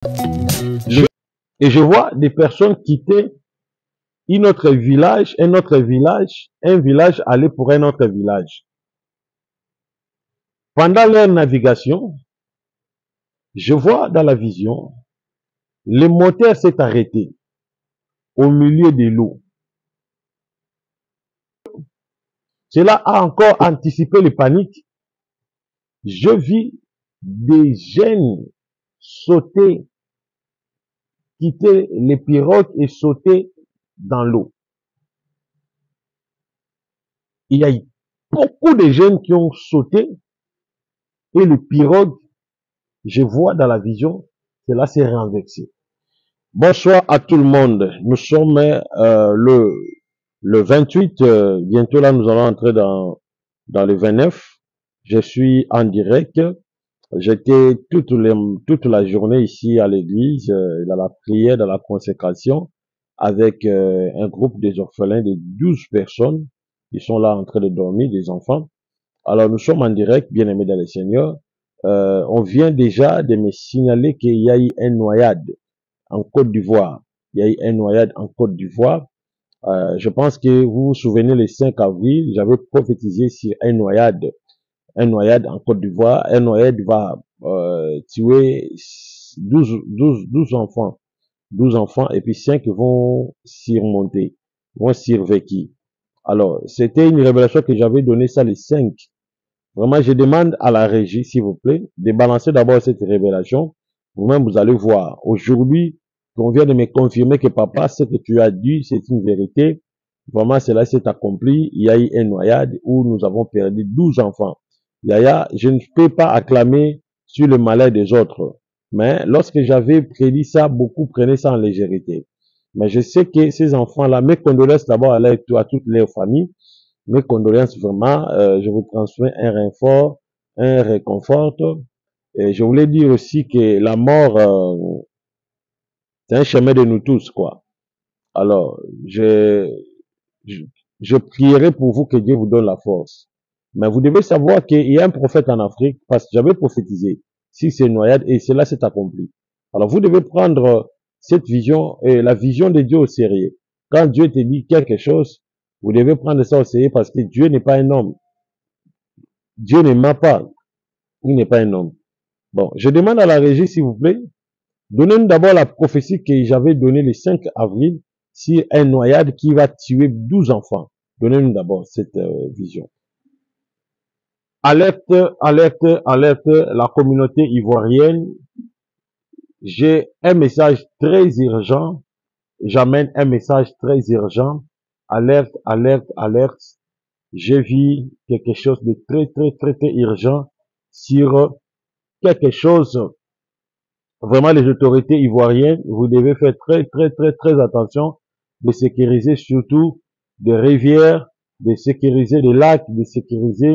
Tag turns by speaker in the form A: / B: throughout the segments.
A: Je- et je vois des personnes quitter un autre village, un village aller pour un autre village. Pendant leur navigation, je vois dans la vision, le moteur s'est arrêté au milieu de l'eau. Cela a encore anticipé les paniques. Je vis des jeunes sauter, quitter les pirogues et sauter dans l'eau. Il y a eu beaucoup de jeunes qui ont sauté et le pirogue, je vois dans la vision, cela s'est renversé. Bonsoir à tout le monde. Nous sommes le 28. Bientôt là, nous allons entrer dans le 29. Je suis en direct. J'étais toute la journée ici à l'église, dans la prière, dans la consécration, avec un groupe des orphelins de 12 personnes. Ils sont là en train de dormir, des enfants. Alors nous sommes en direct, bien aimés dans le Seigneur. On vient déjà de me signaler qu'il y a eu une noyade en Côte d'Ivoire. Il y a eu une noyade en Côte d'Ivoire. Je pense que vous vous souvenez, le 5 avril, j'avais prophétisé sur une noyade en Côte d'Ivoire. Une noyade va tuer 12 enfants. 12 enfants et puis 5 vont surmonter, vont survécu. Alors, c'était une révélation que j'avais donnée ça les 5. Vraiment, je demande à la régie, s'il vous plaît, de balancer d'abord cette révélation. Vous-même, vous allez voir. Aujourd'hui, on vient de me confirmer que papa, ce que tu as dit, c'est une vérité. Vraiment, cela s'est accompli. Il y a eu une noyade où nous avons perdu 12 enfants. Yaya, je ne peux pas acclamer sur le malheur des autres. Mais lorsque j'avais prédit ça, beaucoup prenaient ça en légèreté. Mais je sais que ces enfants-là, mes condoléances d'abord à toutes les familles. Mes condoléances vraiment, je vous transmets un renfort, un réconfort. Et je voulais dire aussi que la mort, c'est un chemin de nous tous, quoi. Alors, je, je prierai pour vous que Dieu vous donne la force. Mais vous devez savoir qu'il y a un prophète en Afrique, parce que j'avais prophétisé, si c'est une noyade, et cela s'est accompli. Alors, vous devez prendre cette vision, et la vision de Dieu au sérieux. Quand Dieu te dit quelque chose, vous devez prendre ça au sérieux parce que Dieu n'est pas un homme. Dieu ne ment pas. Il n'est pas un homme. Bon, je demande à la régie, s'il vous plaît, donnez-nous d'abord la prophétie que j'avais donnée le 5 avril sur un noyade qui va tuer 12 enfants. Donnez-nous d'abord cette vision. Alerte, alerte, alerte, la communauté ivoirienne. J'ai un message très urgent. J'amène un message très urgent. Alerte, alerte, alerte. J'ai vu quelque chose de très, très, très, très urgent sur quelque chose. Vraiment, les autorités ivoiriennes, vous devez faire très, très, très, très attention de sécuriser surtout des rivières, de sécuriser des lacs, de sécuriser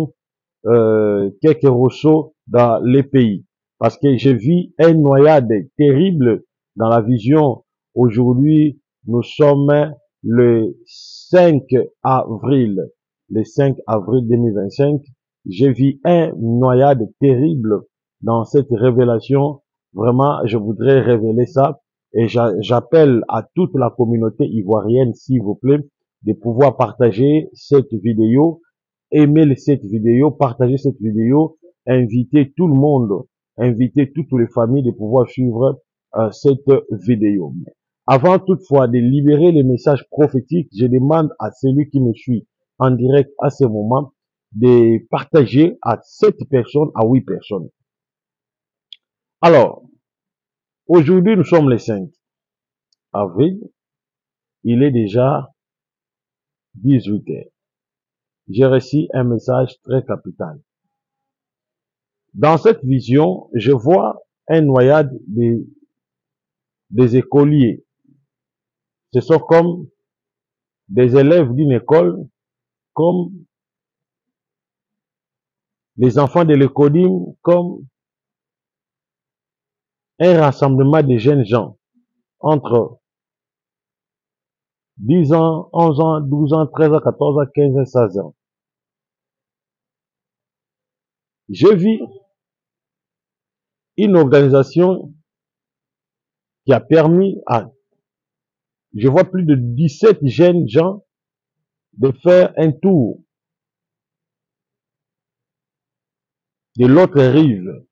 A: quelques rochers dans les pays. Parce que j'ai vu une noyade terrible dans la vision. Aujourd'hui, nous sommes le 5 avril. Le 5 avril 2025. J'ai vu une noyade terrible dans cette révélation. Vraiment, je voudrais révéler ça. Et j'appelle à toute la communauté ivoirienne, s'il vous plaît, de pouvoir partager cette vidéo, aimer cette vidéo, partager cette vidéo, inviter tout le monde, inviter toutes les familles de pouvoir suivre cette vidéo. Avant toutefois de libérer les messages prophétiques, je demande à celui qui me suit en direct à ce moment de partager à 7 personnes, à 8 personnes. Alors, aujourd'hui nous sommes le 5 avril, il est déjà 18 heures. J'ai reçu un message très capital. Dans cette vision, je vois un noyade des écoliers. Ce sont comme des élèves d'une école, comme les enfants de l'écodim, comme un rassemblement de jeunes gens entre 10 ans, 11 ans, 12 ans, 13 ans, 14 ans, 15 ans, 16 ans. Je vis une organisation qui a permis à, je vois plus de 17 jeunes gens de faire un tour de l'autre rive.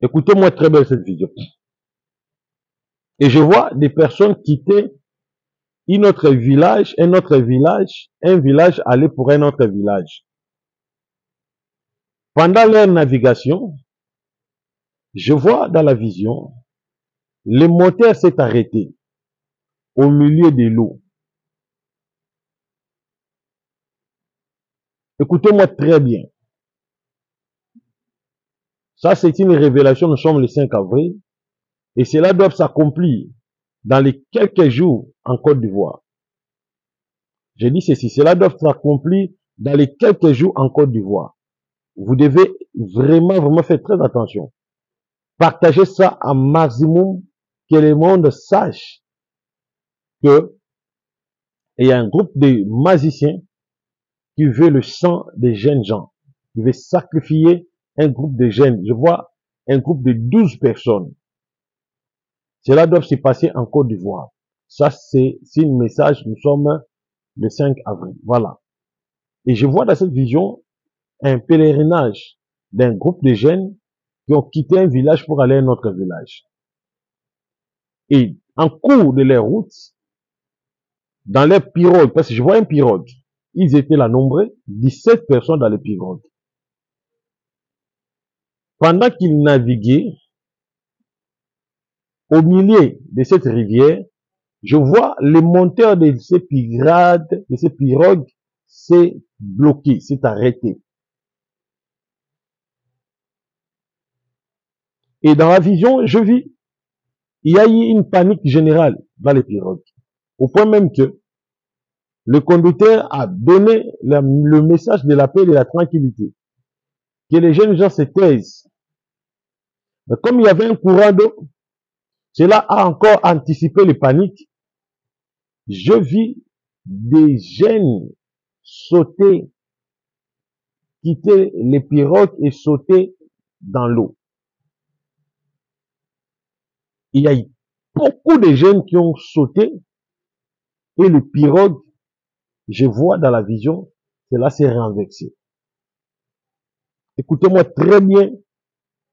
A: Écoutez-moi très bien cette vidéo. Et je vois des personnes quitter un autre village, un village aller pour un autre village. Pendant leur navigation, je vois dans la vision, le moteur s'est arrêté au milieu de l'eau. Écoutez-moi très bien. Ça, c'est une révélation. Nous sommes le 5 avril. Et cela doit s'accomplir dans les quelques jours en Côte d'Ivoire. Je dis ceci, cela doit s'accomplir dans les quelques jours en Côte d'Ivoire. Vous devez vraiment faire très attention. Partagez ça à maximum, que le monde sache que il y a un groupe de magiciens qui veut le sang des jeunes gens, qui veut sacrifier un groupe de jeunes. Je vois un groupe de 12 personnes. Cela doit se passer en Côte d'Ivoire. Ça, c'est un message. Nous sommes le 5 avril. Voilà. Et je vois dans cette vision un pèlerinage d'un groupe de jeunes qui ont quitté un village pour aller à un autre village. Et en cours de leur route, dans leur pirogue, parce que je vois un pirogue, ils étaient là nombreux, 17 personnes dans les pirogues. Pendant qu'ils naviguaient, au milieu de cette rivière, je vois le moteur de ces pirogues, s'est bloqué, s'est arrêté. Et dans la vision, je vis, il y a eu une panique générale dans les pirogues. Au point même que le conducteur a donné le message de la paix et de la tranquillité. Que les jeunes gens se taisent. Mais comme il y avait un courant d'eau, cela a encore anticipé les paniques. Je vis des jeunes sauter, quitter les pirogues et sauter dans l'eau. Il y a eu beaucoup de jeunes qui ont sauté et le pirogue, je vois dans la vision, cela s'est renversé. Écoutez-moi très bien,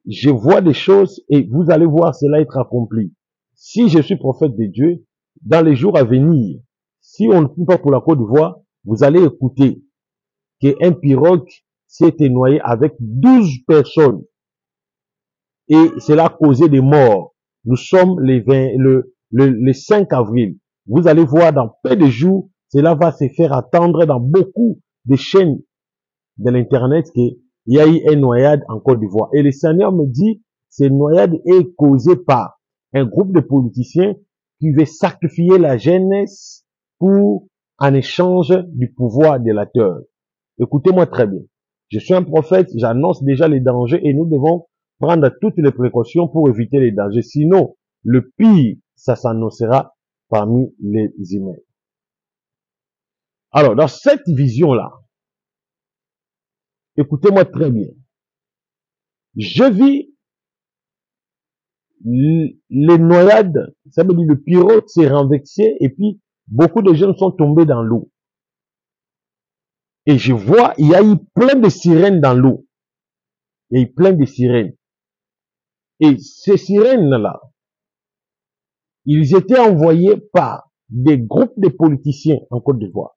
A: je vois des choses et vous allez voir cela être accompli. Si je suis prophète de Dieu, dans les jours à venir, si on ne prie pas pour la Côte d'Ivoire, vous allez écouter qu'un pirogue s'est noyé avec 12 personnes et cela a causé des morts. Nous sommes le 5 avril. Vous allez voir dans peu de jours, cela va se faire attendre dans beaucoup de chaînes de l'internet qu'il y a eu une noyade en Côte d'Ivoire. Et le Seigneur me dit, cette noyade est causée par un groupe de politiciens qui veut sacrifier la jeunesse pour, en échange du pouvoir délateur. Écoutez-moi très bien. Je suis un prophète, j'annonce déjà les dangers et nous devons prendre toutes les précautions pour éviter les dangers. Sinon, le pire, ça s'annoncera parmi les humains. Alors, dans cette vision-là, écoutez-moi très bien. Je vis les noyades, ça veut dire le pirogue s'est renversé et puis beaucoup de jeunes sont tombés dans l'eau. Et je vois, il y a eu plein de sirènes dans l'eau. Il y a eu plein de sirènes. Et ces sirènes-là, ils étaient envoyés par des groupes de politiciens en Côte d'Ivoire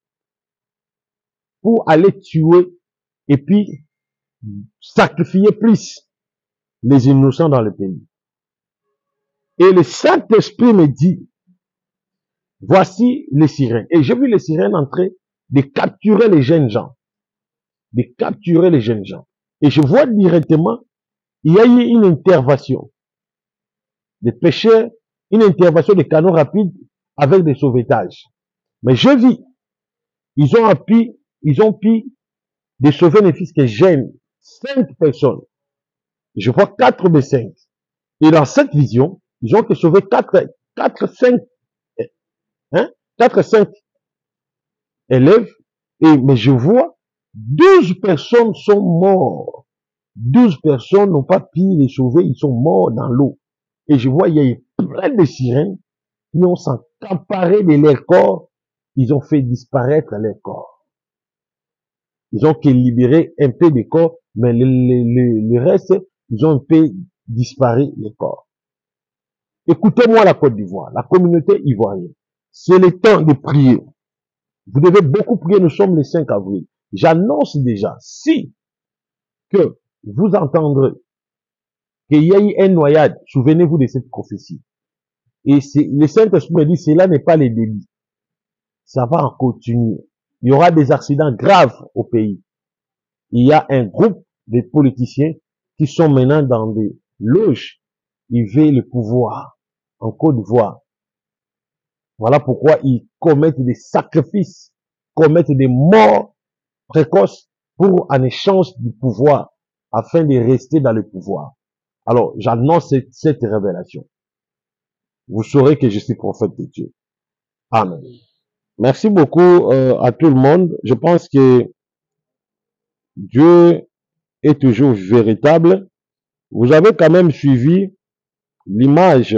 A: pour aller tuer et puis sacrifier plus les innocents dans le pays. Et le Saint-Esprit me dit, voici les sirènes. Et j'ai vu les sirènes en train de capturer les jeunes gens. De capturer les jeunes gens. Et je vois directement, il y a eu une intervention des pêcheurs, une intervention des canaux rapides avec des sauvetages. Mais je vis, ils ont pu de sauver les fils que j'aime. 5 personnes. Je vois 4 de 5. Et dans cette vision, ils ont que sauver 5 élèves. Mais je vois 12 personnes sont mortes. 12 personnes n'ont pas pu les sauver, ils sont morts dans l'eau. Et je vois, il y a eu plein de sirènes qui ont s'emparé de leur corps, ils ont fait disparaître leur corps. Ils ont que libéré un peu de corps, mais le reste, ils ont un peu disparu les corps. Écoutez-moi la Côte d'Ivoire, la communauté ivoirienne. C'est le temps de prier. Vous devez beaucoup prier, nous sommes le 5 avril. J'annonce déjà, si que vous entendrez qu'il y a eu une noyade, souvenez-vous de cette prophétie. Et le Saint-Esprit me dit, cela n'est pas le début. Ça va en continuer. Il y aura des accidents graves au pays. Il y a un groupe de politiciens qui sont maintenant dans des loges. Ils veulent le pouvoir en Côte d'Ivoire. Voilà pourquoi ils commettent des sacrifices, commettent des morts précoces pour en échange du pouvoir, afin de rester dans le pouvoir. Alors, j'annonce cette révélation. Vous saurez que je suis prophète de Dieu. Amen. Merci beaucoup à tout le monde. Je pense que Dieu est toujours véritable. Vous avez quand même suivi l'image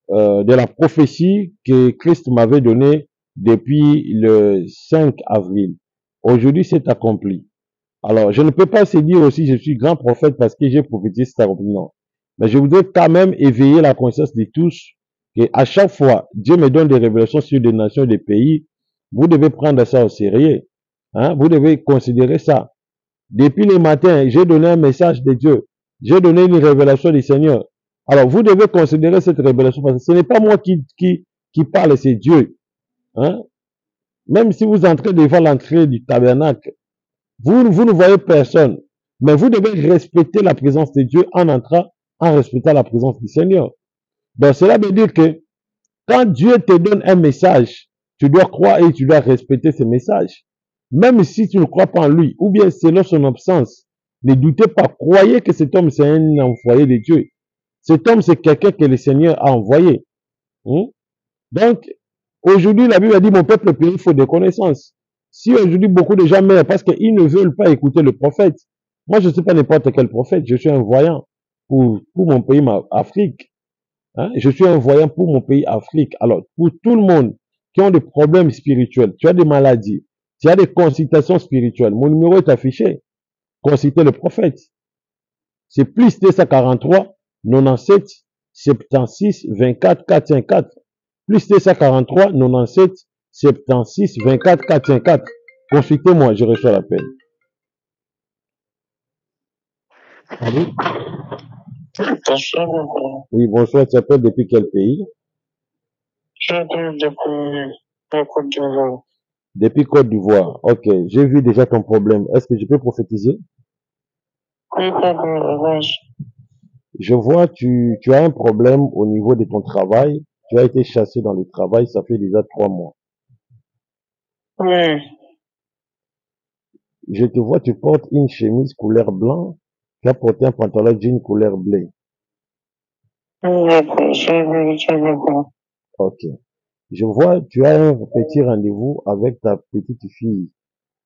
A: de la prophétie que Christ m'avait donnée depuis le 5 avril. Aujourd'hui, c'est accompli. Alors, je ne peux pas se dire aussi je suis grand prophète parce que j'ai prophétisé, c'est accompli. Non. Mais je voudrais quand même éveiller la conscience de tous que à chaque fois, Dieu me donne des révélations sur des nations, des pays. Vous devez prendre ça au sérieux. Hein? Vous devez considérer ça. Depuis le matin, j'ai donné un message de Dieu. J'ai donné une révélation du Seigneur. Alors, vous devez considérer cette révélation parce que ce n'est pas moi qui parle, c'est Dieu. Hein? Même si vous entrez devant l'entrée du tabernacle, vous ne voyez personne. Mais vous devez respecter la présence de Dieu en entrant, en respectant la présence du Seigneur. Donc, cela veut dire que quand Dieu te donne un message, tu dois croire et tu dois respecter ce message. Même si tu ne crois pas en lui, ou bien selon son absence, ne doutez pas, croyez que cet homme c'est un envoyé de Dieu. Cet homme c'est quelqu'un que le Seigneur a envoyé. Donc, aujourd'hui, la Bible a dit, mon peuple périt faute de connaissance. Si aujourd'hui beaucoup de gens meurent parce qu'ils ne veulent pas écouter le prophète, moi je ne suis pas n'importe quel prophète, je suis un voyant pour mon pays, Afrique. Hein? Je suis un voyant pour mon pays, Afrique. Alors, pour tout le monde qui ont des problèmes spirituels, tu as des maladies, tu as des consultations spirituelles, mon numéro est affiché. Consultez le prophète. C'est plus 243 97 76 24 454. Plus 243 97 76 24 454. Consultez-moi, je reçois l'appel. Allô?
B: Bonsoir.
A: Oui, bonsoir. Tu appelles depuis quel pays?
B: J'appelle depuis la Côte d'Ivoire.
A: Depuis Côte d'Ivoire. Ok, j'ai vu déjà ton problème. Est-ce que je peux prophétiser?
B: Oui, papa,
A: Je vois, tu as un problème au niveau de ton travail. Tu as été chassé dans le travail, ça fait déjà 3 mois.
B: oui.
A: Je te vois, tu portes une chemise couleur blanc, tu as porté un pantalon jean couleur bleu.
B: Oui, papa, ça va pas.
A: Ok. Je vois, tu as un petit rendez-vous avec ta petite fille.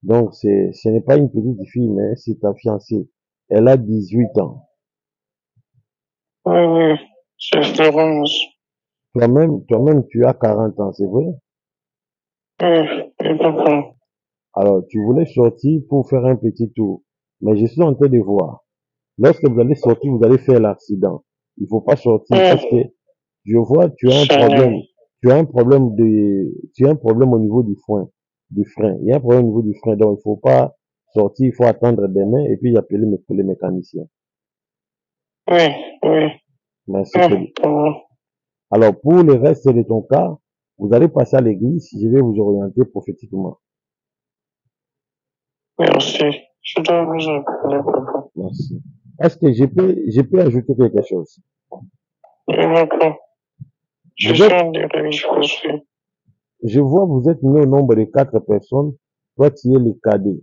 A: Donc, ce n'est pas une petite fille, mais c'est ta fiancée. Elle a 18 ans.
B: Oui, c'est Florence.
A: Toi-même, tu as 40 ans, c'est vrai?
B: Oui, papa.
A: Alors, tu voulais sortir pour faire un petit tour. Mais je suis en train de voir. Lorsque vous allez sortir, vous allez faire l'accident. Il faut pas sortir parce que je vois, tu as un problème. Tu as un problème au niveau du frein. Il y a un problème au niveau du frein. Donc, il faut pas sortir, il faut attendre demain et puis appeler les mécaniciens.
B: Oui.
A: Merci. Alors, pour le reste de ton cas, vous allez passer à l'église. Je vais vous orienter prophétiquement.
B: Merci. Je dois vous appeler, papa.
A: Merci. Est-ce que je peux ajouter quelque chose?
B: Oui, papa. Je suis en dirige aussi.
A: Je vois, vous êtes né au nombre de 4 personnes. Toi, tu es le cadet.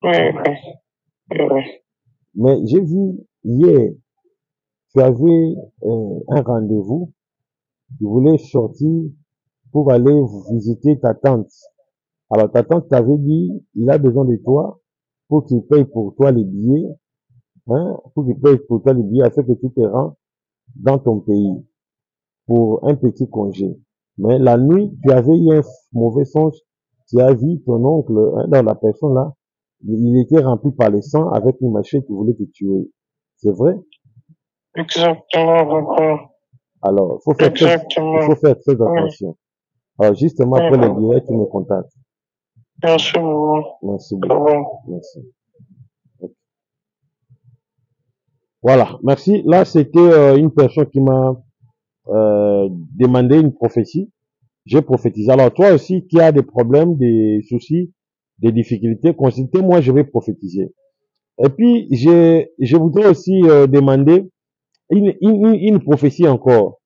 B: Oui.
A: Mais j'ai vu hier, tu avais un rendez-vous. Tu voulais sortir pour aller visiter ta tante. Alors, ta tante t'avait dit, il a besoin de toi pour qu'il paye pour toi les billets, hein, pour qu'il paye pour toi les billets afin que tu te rends dans ton pays pour un petit congé. Mais la nuit, tu avais eu un mauvais songe, tu as vu ton oncle, hein, dans la personne là, il était rempli par le sang avec une machette qui voulait te tuer. C'est vrai?
B: Exactement, papa.
A: Alors, il faut faire très
B: Exactement.
A: attention. Alors, justement, après le direct, tu me contactes.
B: Merci beaucoup.
A: Merci beaucoup. Merci. Voilà, merci. Là, c'était une personne qui m'a demandé une prophétie. J'ai prophétisé. Alors, toi aussi, qui as des problèmes, des soucis, des difficultés, consultez-moi, je vais prophétiser. Et puis, je voudrais aussi demander une prophétie encore.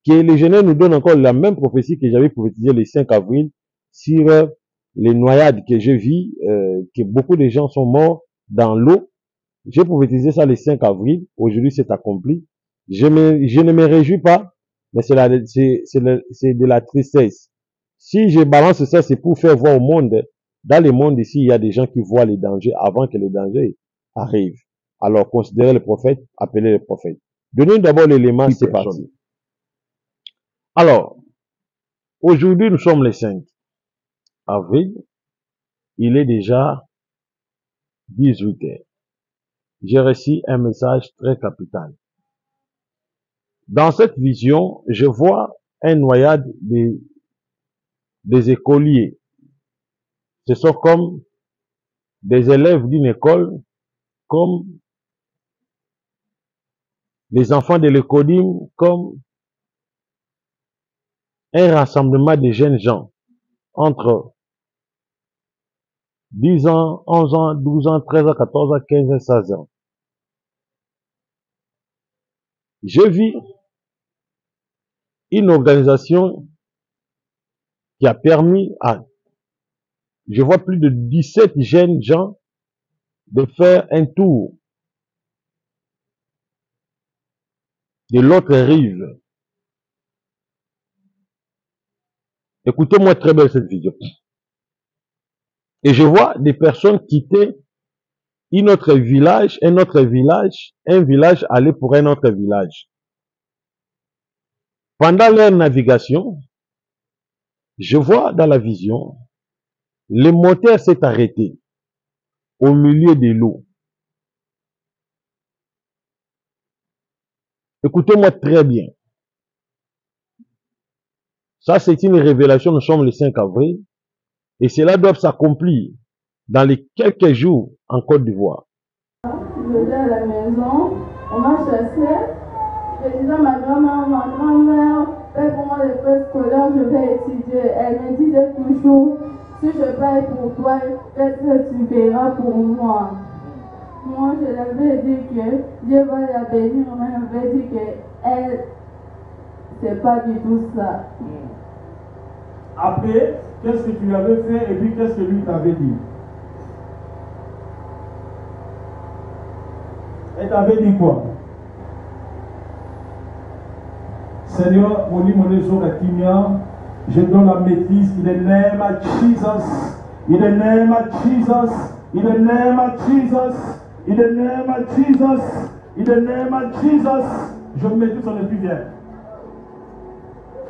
A: Que les jeunes nous donnent encore la même prophétie que j'avais prophétisée le 5 avril sur les noyades que je vis, que beaucoup de gens sont morts dans l'eau. J'ai prophétisé ça le 5 avril. Aujourd'hui, c'est accompli. Je ne me réjouis pas, mais c'est de la tristesse. Si je balance ça, c'est pour faire voir au monde. Dans le monde ici, il y a des gens qui voient les dangers avant que les dangers arrivent. Alors, considérez le prophète, appelez le prophète. Donnez d'abord l'élément, c'est parti. Alors, aujourd'hui, nous sommes le 5 avril. Il est déjà 18 h. J'ai reçu un message très capital. Dans cette vision, je vois un noyade des écoliers. Ce sont comme des élèves d'une école, comme les enfants de l'écodim, comme un rassemblement de jeunes gens entre 10 ans, 11 ans, 12 ans, 13 ans, 14 ans, 15 ans, 16 ans. Je vis une organisation qui a permis à, je vois plus de 17 jeunes gens de faire un tour de l'autre rive. Écoutez-moi très bien cette vidéo. Et je vois des personnes quitter un village, aller pour un autre village. Pendant leur navigation, je vois dans la vision, le moteur s'est arrêté au milieu de l'eau. Écoutez-moi très bien. Ça, c'est une révélation. Nous sommes le 5 avril. Et cela doit s'accomplir dans les quelques jours en Côte d'Ivoire.
C: Je vais à la maison, on m'a chassé. Je disais à ma grand-mère, fais pour moi les frais scolaires, je vais étudier. Elle me disait toujours, si je paye pour toi, qu'est-ce que tu verras pour moi? Moi, je l'avais dit que Dieu va la bénir, mais elle m'avait dit qu'elle, c'est pas du tout ça.
D: Après, qu'est-ce que tu lui avais fait et puis qu'est-ce que lui t'avait dit? Elle t'avait dit quoi? Seigneur, je donne la maîtrise in the name of Jesus. In the name of Jesus. In the name of Jesus. In the name of Jesus. In the name of Jesus. Je me mets tout son esprit vient.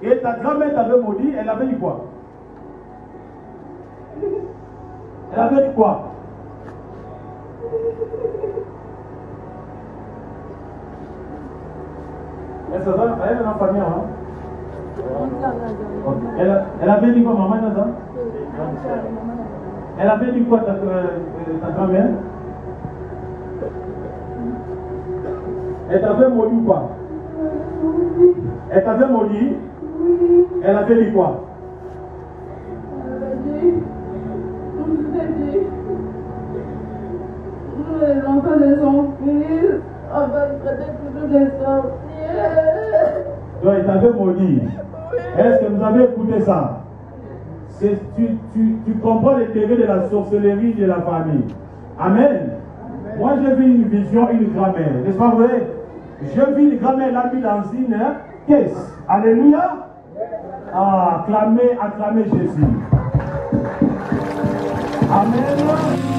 D: Et ta grand-mère t'avait maudit, elle avait dit quoi? Elle avait dit quoi? Elle est en famille, hein? Elle avait dit quoi, maman, Naza? Elle avait dit quoi, ta grand-mère? Elle t'avait maudit ou pas? Elle t'avait maudit?
C: Oui.
D: Elle avait dit quoi?
C: Elle avait dit, nous les enfants de son fils, on va traiter tous les sorciers.
D: Donc elle t'avait maudit. Est-ce que vous avez écouté ça? Tu comprends les degrés de la sorcellerie de la famille. Amen. Moi j'ai vu une vision, une grand-mère. N'est-ce pas vrai? J'ai vu une grand-mère l'a mis dans une caisse. Alléluia. Ah, acclamez Jésus. Amen.